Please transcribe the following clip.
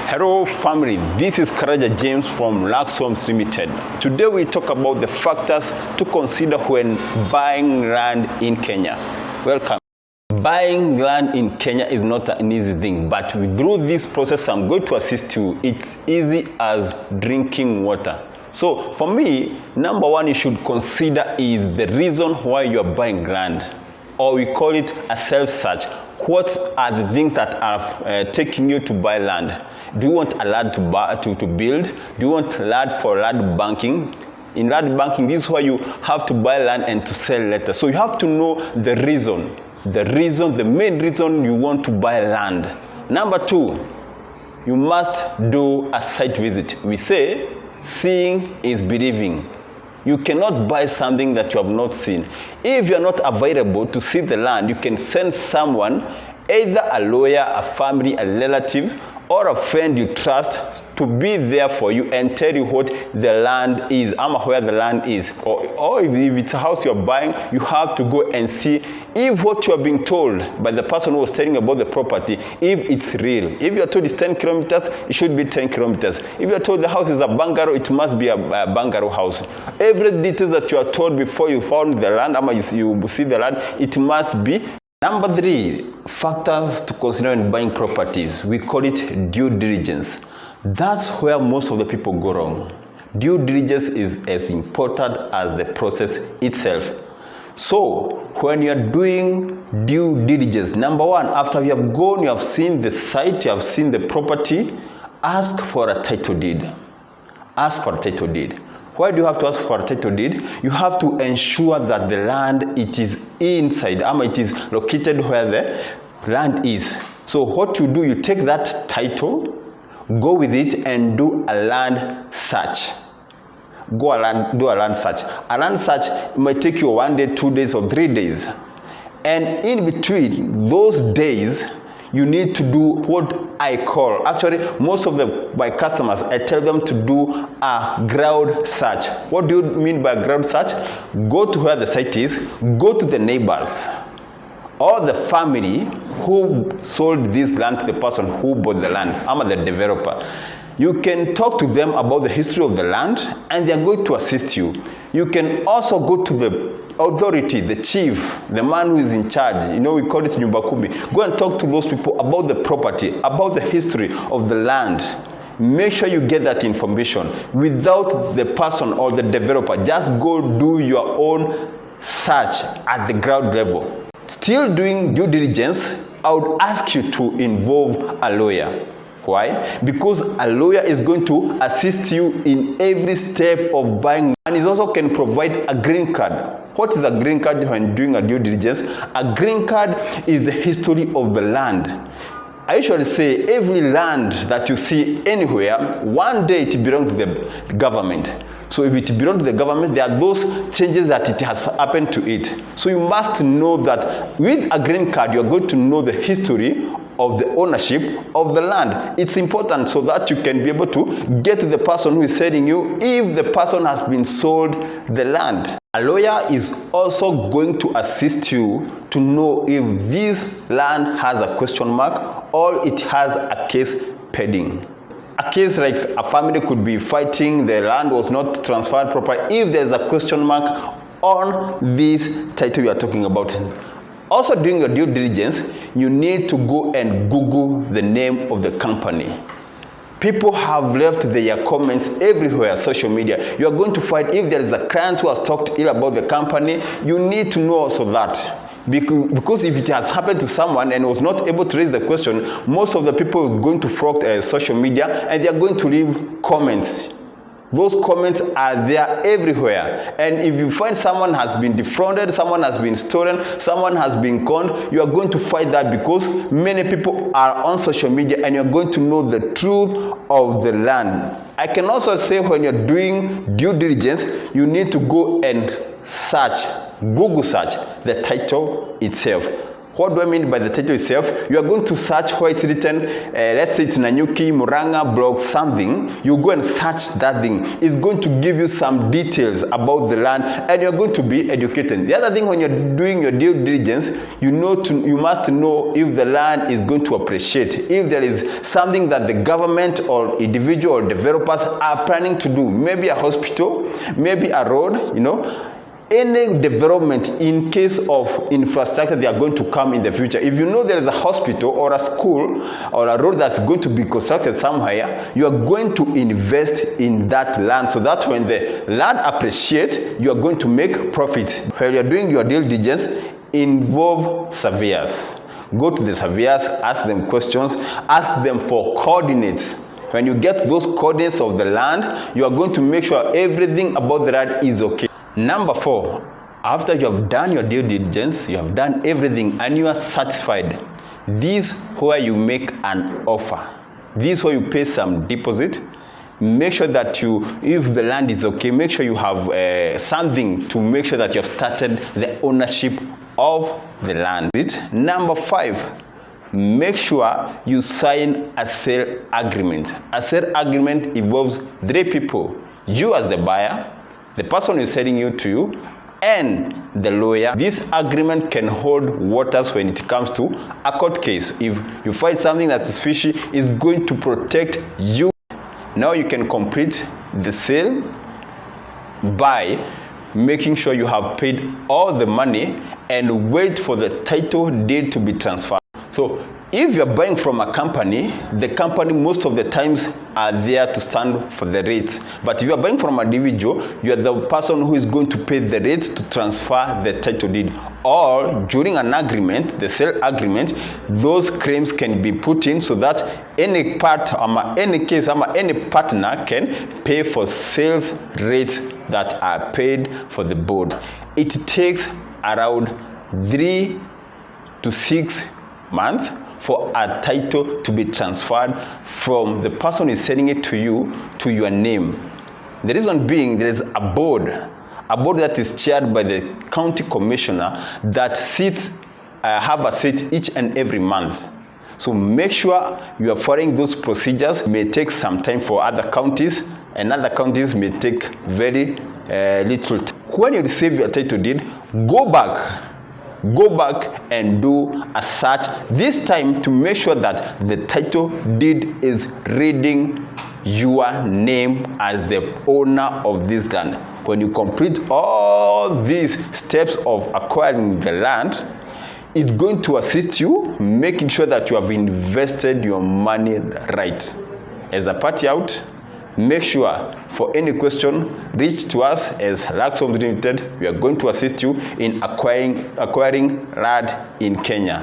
Hello family, this is Karaja James from Lax Homes Limited. Today we talk about the factors to consider when buying land in Kenya. Welcome. Buying land in Kenya is not an easy thing, but through this process I'm going to assist you. It's easy as drinking water. So for me, number one you should consider is the reason why you are buying land, or we call it a self-search. What are the things that are taking you to buy land? Do you want a land to build? Do you want land for land banking? In land banking, this is why you have to buy land and to sell later. So you have to know the reason, the main reason you want to buy land. Number two, you must do a site visit. We say, seeing is believing. You cannot buy something that you have not seen. If you are not available to see the land, you can send someone, either a lawyer, a family, a relative, or a friend you trust to be there for you and tell you what the land is, where the land is. Or if it's a house you're buying, you have to go and see if what you are being told by the person who was telling you about the property, if it's real. If you're told it's 10 kilometers, it should be 10 kilometers. If you're told the house is a bungalow, it must be a bungalow house. Every detail that you are told before you found the land, you see the land, it must be. Number three, factors to consider in buying properties. We call it due diligence. That's where most of the people go wrong. Due diligence is as important as the process itself. So, when you're doing due diligence, number one, after you have gone, you have seen the site, you have seen the property, ask for a title deed. Ask for a title deed. Why do you have to ask for a title deed? You have to ensure that the land, it is inside, it is located where the land is. So what you do, you take that title, go with it and do a land search. Do a land search. A land search might take you 1 day, 2 days, or 3 days. And in between those days, you need to do what I call, actually most of my customers, I tell them to do a ground search. What do you mean by ground search? Go to where the site is, go to the neighbors or the family who sold this land to the person who bought the land, the developer. You can talk to them about the history of the land and they are going to assist you. You can also go to the authority, the chief, the man who is in charge. We call it Nyumba Kumi. Go and talk to those people about the property, about the history of the land. Make sure you get that information without the person or the developer. Just go do your own search at the ground level. Still doing due diligence, I would ask you to involve a lawyer. Why? Because a lawyer is going to assist you in every step of buying, and he also can provide a green card. What is a green card when doing a due diligence? A green card is the history of the land. I usually say every land that you see anywhere, one day it belongs to the government. So if it belongs to the government, there are those changes that it has happened to it. So you must know that with a green card, you're going to know the history of the ownership of the land. It's important so that you can be able to get the person who is selling you if the person has been sold the land. A lawyer is also going to assist you to know if this land has a question mark or it has a case pending. A case like a family could be fighting, the land was not transferred properly. If there's a question mark on this title you are talking about. Also, during your due diligence, you need to go and Google the name of the company. People have left their comments everywhere, social media. You are going to find if there is a client who has talked ill about the company, you need to know also that. Because if it has happened to someone and was not able to raise the question, most of the people are going to flock social media and they are going to leave comments. Those comments are there everywhere. And if you find someone has been defrauded, someone has been stolen, someone has been conned, you are going to fight that because many people are on social media and you're going to know the truth of the land. I can also say when you're doing due diligence, you need to go and search, Google search the title itself. What do I mean by the title itself? You are going to search where it's written, let's say it's Nanyuki, Muranga, blog, something. You go and search that thing. It's going to give you some details about the land, and you're going to be educated. The other thing, when you're doing your due diligence, you must know if the land is going to appreciate, if there is something that the government or individual or developers are planning to do, maybe a hospital, maybe a road, any development in case of infrastructure they are going to come in the future. If you know there is a hospital or a school or a road that's going to be constructed somewhere, you are going to invest in that land so that when the land appreciates, you are going to make profit. When you are doing your due diligence, involve surveyors. Go to the surveyors, ask them questions, ask them for coordinates. When you get those coordinates of the land, you are going to make sure everything about the land is okay. Number 4, after you have done your due diligence, you have done everything and you are satisfied, this where you make an offer. This where you pay some deposit. Make sure that if the land is okay, make sure you have something to make sure that you have started the ownership of the land. Number 5, make sure you sign a sale agreement. A sale agreement involves 3 people. You as the buyer, the person who is selling you to you, and the lawyer. This agreement can hold waters when it comes to a court case. If you find something that is fishy, it's going to protect you. Now you can complete the sale by making sure you have paid all the money and wait for the title deed to be transferred. So if you're buying from a company, the company most of the times are there to stand for the rates. But if you're buying from an individual, you're the person who is going to pay the rates to transfer the title deed. Or during an agreement, the sale agreement, those claims can be put in so that any partner can pay for sales rates that are paid for the board. It takes around 3 to 6 months for a title to be transferred from the person who is selling it to you to your name. The reason being, there is a board that is chaired by the county commissioner that have a seat each and every month. So make sure you are following those procedures. It may take some time for other counties, and other counties may take very little time. When you receive your title deed, go back and do a search, this time to make sure that the title deed is reading your name as the owner of this land. When you complete all these steps of acquiring the land, it's going to assist you making sure that you have invested your money right. As a party out, make sure for any question, reach to us as Lax Homes Limited. We are going to assist you in acquiring land in Kenya.